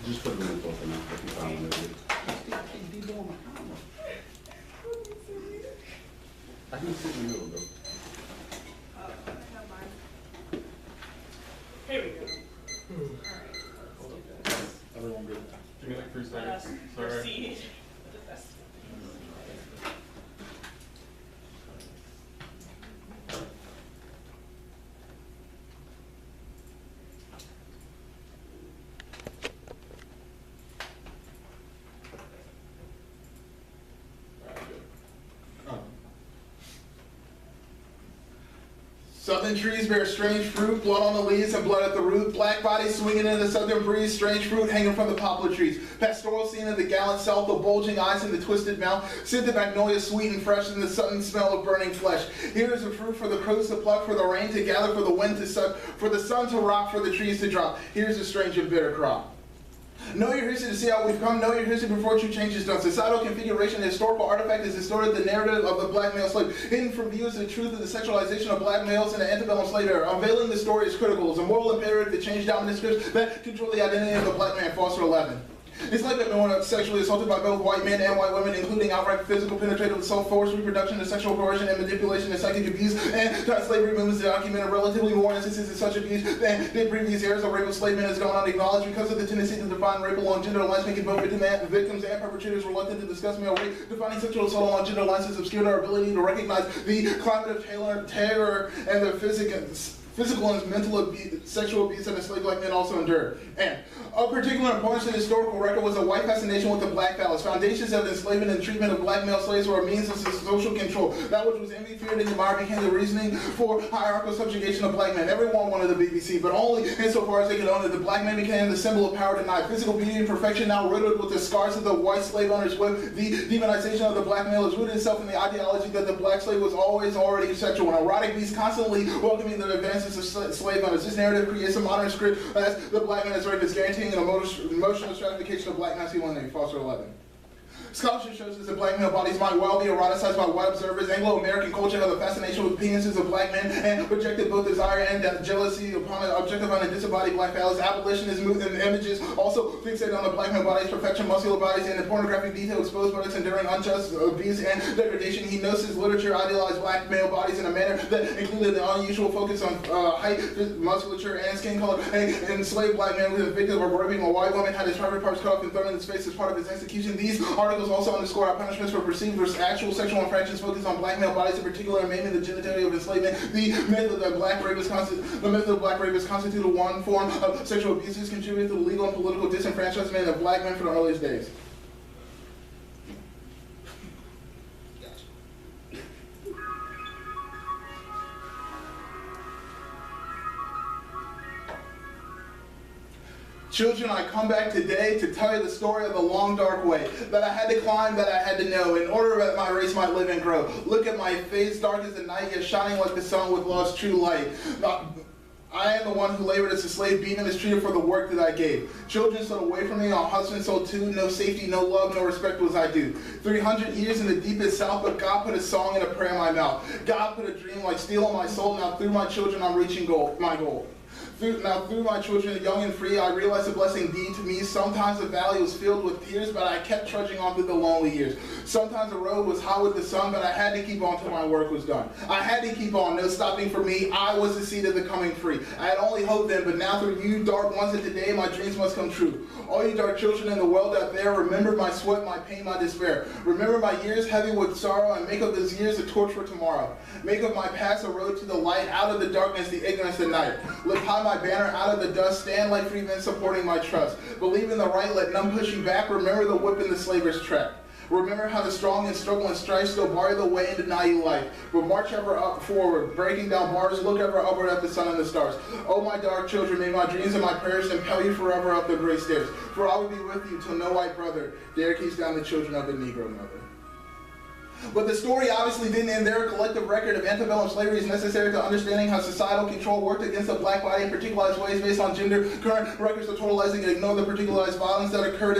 Just put them in both of them. If you find one. I can sit in the middle, though. Here we go. Everyone good? Give me like 3 seconds. Sorry. Proceed. Southern trees bear strange fruit, blood on the leaves and blood at the root. Black bodies swinging in the southern breeze, strange fruit hanging from the poplar trees. Pastoral scene of the gallant south, the bulging eyes and the twisted mouth. Scent the magnolia sweet and fresh, and the sudden smell of burning flesh. Here is the fruit for the crows to pluck, for the rain to gather, for the wind to suck, for the sun to rock, for the trees to drop. Here's a strange and bitter crop. Know your history to see how we've come. Know your history before true change is done. Societal configuration, historical artifact has distorted the narrative of the black male slave. Hidden from view is the truth of the sexualization of black males in the antebellum slave era. Unveiling the story is critical. It's a moral imperative to change dominant scripts that control the identity of the black man. Foster 11. It's like that men sexually assaulted by both white men and white women, including outright physical, penetrative assault, forced reproduction, and sexual coercion and manipulation and psychic abuse, and slavery movements documented relatively more instances of such abuse than did previous eras of rape of slave men has gone unacknowledged because of the tendency to define rape along gender lines, making both victims and perpetrators reluctant to discuss male rape. Defining sexual assault along gender lines has obscured our ability to recognize the climate of terror and the physical and mental sexual abuse that enslaved black men also endured. And of particular importance to the historical record was a white fascination with the black phallus. Foundations of enslavement and treatment of black male slaves were a means of social control. That which was envied, feared, and admired became the reasoning for hierarchical subjugation of black men. Everyone wanted the BBC, but only insofar as they could own it. The black man became the symbol of power denied. Physical beauty and perfection now riddled with the scars of the white slave owner's whip. The demonization of the black male has rooted itself in the ideology that the black slave was always already sexual. An erotic beast constantly welcoming the advances of slave owners. This narrative creates a modern script as the black man is rapist, guaranteeing an emotional stratification of black masculinity. Foster 11. Scholarship shows us that black male bodies might well be eroticized by white observers. Anglo-American culture had a fascination with penises of black men and projected both desire and jealousy upon an objectifying a disembodied black phallus. Abolitionist movement images also fixated on the black male body's perfection, muscular bodies, and the pornographic detail exposed products enduring unjust abuse and degradation. He notes his literature idealized black male bodies in a manner that included the unusual focus on height, musculature, and skin color. An enslaved black man who was a victim of raping a white woman had his private parts cut off and thrown in his face as part of his execution. These articles also underscore how punishments for perceived versus actual sexual infractions focus on black male bodies, in particular, and maiming the genitalia of enslavement. The myth of the black rapist constituted one form of sexual abuse has contributed to the legal and political disenfranchisement of black men from the earliest days. Children, I come back today to tell you the story of the long, dark way that I had to climb, that I had to know, in order that my race might live and grow. Look at my face, dark as the night, yet shining like the sun with love's true light. I am the one who labored as a slave, beaten and mistreated for the work that I gave. Children sold away from me, our husbands sold too. No safety, no love, no respect was I due. 300 years in the deepest south, but God put a song and a prayer in my mouth. God put a dream like steel in my soul. Now through my children, I'm reaching my goal. Through my children, young and free, I realized the blessing deed to me. Sometimes the valley was filled with tears, but I kept trudging on through the lonely years. Sometimes the road was hot with the sun, but I had to keep on till my work was done. I had to keep on, no stopping for me. I was the seed of the coming free. I had only hope then, but now through you, dark ones of today, my dreams must come true. All you dark children in the world out there, remember my sweat, my pain, my despair. Remember my years heavy with sorrow, and make of those years a torch for tomorrow. Make of my past a road to the light, out of the darkness, the ignorance of night. Lift high my banner out of the dust, stand like free men supporting my trust. Believe in the right, let none push you back. Remember the whip in the slaver's trap. Remember how the strong in struggle and strife still bar the way and deny you life. But march ever up forward, breaking down bars, look ever upward at the sun and the stars. Oh my dark children, may my dreams and my prayers impel you forever up the great stairs. For I will be with you till no white brother dare keep down the children of the Negro mother. But the story obviously didn't end there. A collective record of antebellum slavery is necessary to understanding how societal control worked against the black body in particularized ways based on gender. Current records are totalizing and ignore the particularized violence that occurred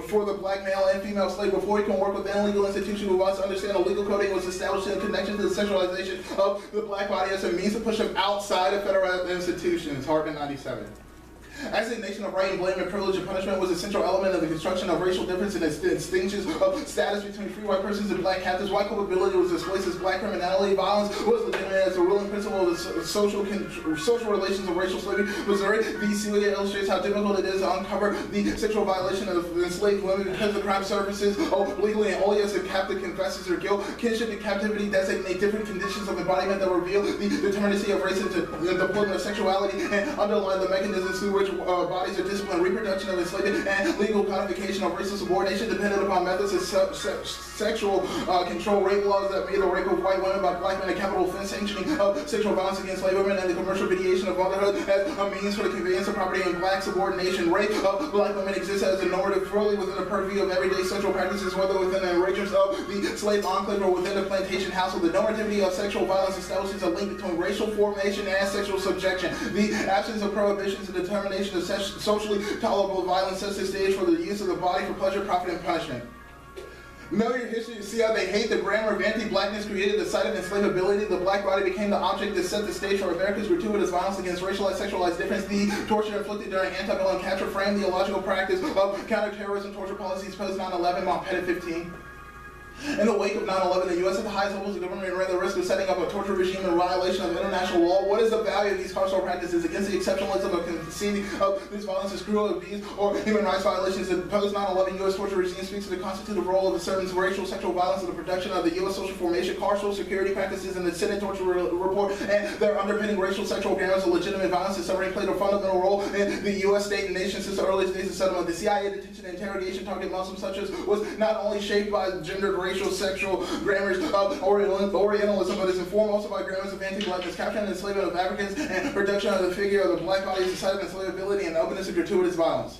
for the black male and female slave. Before you can work with any legal institution who wants to understand a legal coding was established in connection to the sexualization of the black body as a means to push them outside of federal institutions. Hartman 97. As a nation of right and blame and privilege and punishment was a central element of the construction of racial difference and distinctions of status between free white persons and black captives. White culpability was displaced as black criminality. Violence was legitimate as a ruling principle of the social relations of racial slavery. Missouri v. Celia illustrates how difficult it is to uncover the sexual violation of enslaved women because the crime surfaces legally and only as the captive confesses her guilt. Kinship and captivity designate different conditions of embodiment that reveal the determinacy of race into the deployment of sexuality and underline the mechanisms through which bodies are disciplined. Reproduction of enslavement and legal codification of racial subordination depended upon methods of sexual control, rape laws that made the rape of white women by black men a capital offense, sanctioning of sexual violence against slave women, and the commercial mediation of motherhood as a means for the conveyance of property and black subordination. Rape of black women exists as a normative fully within the purview of everyday sexual practices, whether within the arrangements of the slave enclave or within the plantation household. The normativity of sexual violence establishes a link between racial formation and sexual subjection. The absence of prohibitions and determination of socially tolerable violence sets the stage for the use of the body for pleasure, profit, and punishment. Know your history to see how they hate the grammar of anti-blackness created the site of enslavability. The black body became the object that set the stage for America's gratuitous violence against racialized, sexualized difference. The torture inflicted during antebellum capture framed the illogical practice of counterterrorism torture policies post 9/11, Mont Pettit 15. In the wake of 9/11, the U.S. at the highest levels of government ran the risk of setting up a torture regime in violation of international law. What is the value of these carceral practices against the exceptionalism of conceiving of these violence as cruel abuse or human rights violations? The post 9/11 U.S. torture regime speaks to the constitutive role of a certain racial sexual violence in the production of the U.S. social formation, carceral security practices in the Senate torture report, and their underpinning racial sexual grammars of legitimate violence and suffering played a fundamental role in the U.S. state and nation since the earliest days of settlement. The CIA detention and interrogation target Muslims such as was not only shaped by gendered racial sexual grammars of Orientalism, but is informed also by grammars of anti-blackness, capture and enslavement of Africans, and production of the figure of the black body as a site of enslavability and openness to gratuitous violence.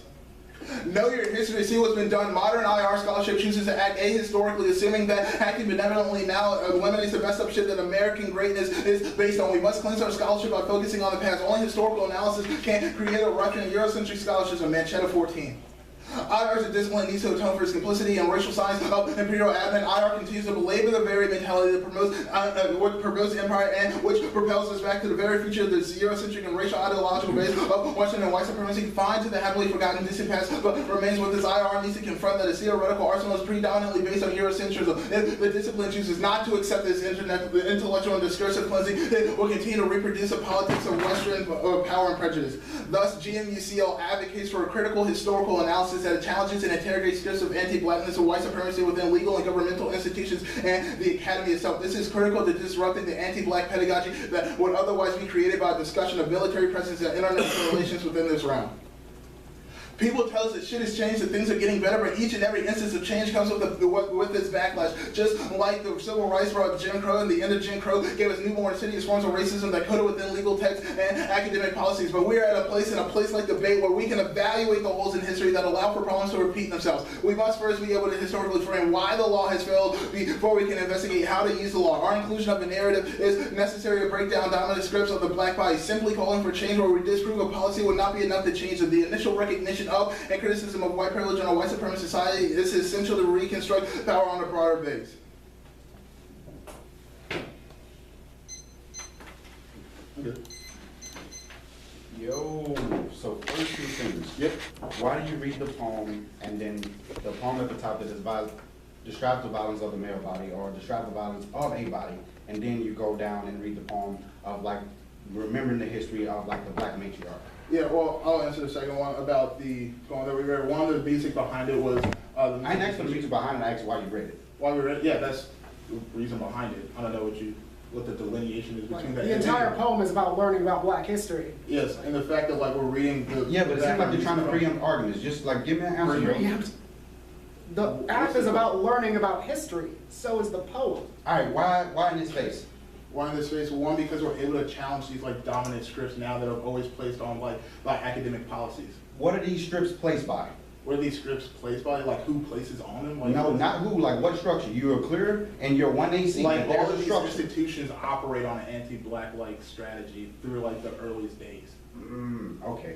Know your history to see what's been done. Modern IR scholarship chooses to act ahistorically, assuming that acting benevolently now eliminates the messed up shit that American greatness is based on. We must cleanse our scholarship by focusing on the past. Only historical analysis can create a rupture in Eurocentric scholarships. Manchetta 14. IR is a discipline that needs to atone for its complicity in racial science of imperial admin. IR continues to belabor the very mentality that promotes empire and which propels us back to the very future of the Eurocentric and racial ideological base of Western and white supremacy. Fine to the happily forgotten distant past, but remains with this. IR needs to confront that its theoretical arsenal is predominantly based on Eurocentrism. If the discipline chooses not to accept this intellectual and discursive cleansing, it will continue to reproduce a politics of Western power and prejudice. Thus, GMU CL advocates for a critical historical analysis that challenges and interrogates scripts of anti-blackness and white supremacy within legal and governmental institutions and the academy itself. This is critical to disrupting the anti-black pedagogy that would otherwise be created by a discussion of military presence and international relations within this realm. People tell us that shit has changed, that things are getting better, but each and every instance of change comes with its backlash. Just like the civil rights brought Jim Crow, and the end of Jim Crow gave us newborn insidious forms of racism that coded within legal texts and academic policies. But we're at a place like debate where we can evaluate the holes in history that allow for problems to repeat themselves. We must first be able to historically frame why the law has failed before we can investigate how to use the law. Our inclusion of a narrative is necessary to break down dominant scripts of the black body. Simply calling for change where we disprove a policy would not be enough to change the initial recognition of and criticism of white privilege and a white supremacist society. Is essential to reconstruct power on a broader base. Yo, so first two things. Yep. Why do you read the poem and then the poem at the top that describes the violence of the male body or describes the violence of a body, and then you go down and read the poem of like remembering the history of like the black matriarch? Yeah, well, I'll answer the second one about the poem that we read. One of the basic behind it was I didn't ask for the reason behind it, I asked why you read it. Why we read it? Yeah, that's the reason behind it. I don't know what the delineation is between that. The entire poem is about learning about black history. Yes, and the fact that like we're reading the Yeah, but it seems like you're trying to preempt arguments. Just like give me an answer. The act is about learning about history. So is the poem. All right, why in this space? Why in this space? One, because we're able to challenge these like dominant scripts now that are always placed on like by academic policies. What are these strips placed by? What are these scripts placed by? Like who places on them? Like, no, not who. Like what structure? You are clear and you're 1 AC. Like all of these structure. institutions operate on an anti-black like strategy through like the earliest days. Okay.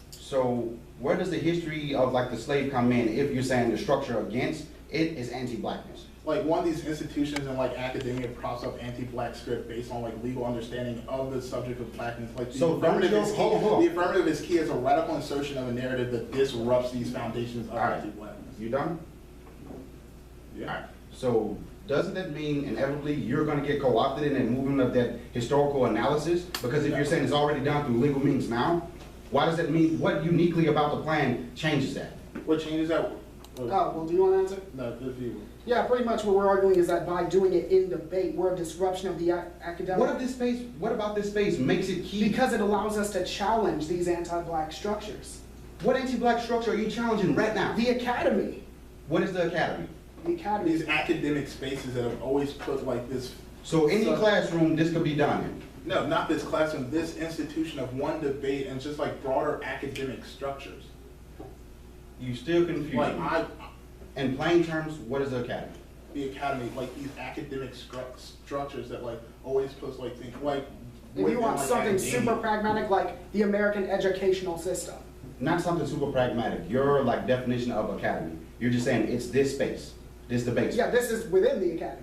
So where does the history of like the slave come in if you're saying the structure against it is anti-blackness? like one of these institutions in like academia props up anti-black script based on like legal understanding of the subject of blackness. Like the So affirmative don't is you- key. hold on. The affirmative is key as a radical insertion of a narrative that disrupts these foundations of All right. anti-blackness. You done? Yeah. Alright, so doesn't that mean inevitably you're gonna get co-opted in that movement of that historical analysis? Because if you're saying it's already done through legal means now, why does that mean, what uniquely about the plan changes that? What changes that? Oh, well, do you want to answer? No, if you. Yeah, pretty much what we're arguing is that by doing it in debate, we're a disruption of the academic. What about this space makes it key? Because it allows us to challenge these anti-black structures. What anti-black structure are you challenging right now? The academy, What is the academy? the academy. These academic spaces that have always put like this. So any classroom, this could be done in. No, not this classroom, this institution of one debate and just like broader academic structures. You still confused Like me. In plain terms, what is the academy? the academy, like these academic structures that like always puts like things like. If you within, want like, something academia. super pragmatic like the American educational system. Not something super pragmatic. Your like definition of academy. You're just saying it's this space, this debate. Yeah, this is within the academy.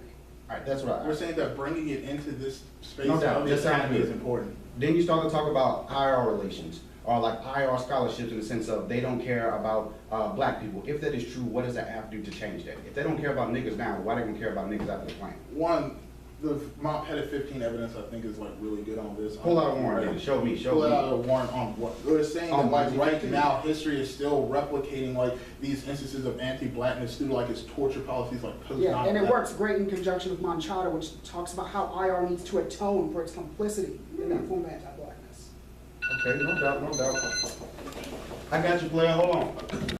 All right, that's right. We're saying that bringing it into this space No doubt, of the that sounds academy good. is important. Then you start to talk about IR relations or like IR scholarships in the sense of they don't care about black people. If that is true, what does that have to do to change that? If they don't care about niggas now, why they gonna care about niggas after the plan? One, the Mount Pettit 15 evidence I think is like really good on this. Pull out a warrant, then. Show me. Pull out a warrant on what? We're saying On that like right 1915. now history is still replicating like these instances of anti-blackness through like its torture policies like post. Yeah, and it works great in conjunction with Manchado, which talks about how IR needs to atone for its complicity in that form of anti-blackness. Okay, no doubt, no doubt. I got you, player. Hold on.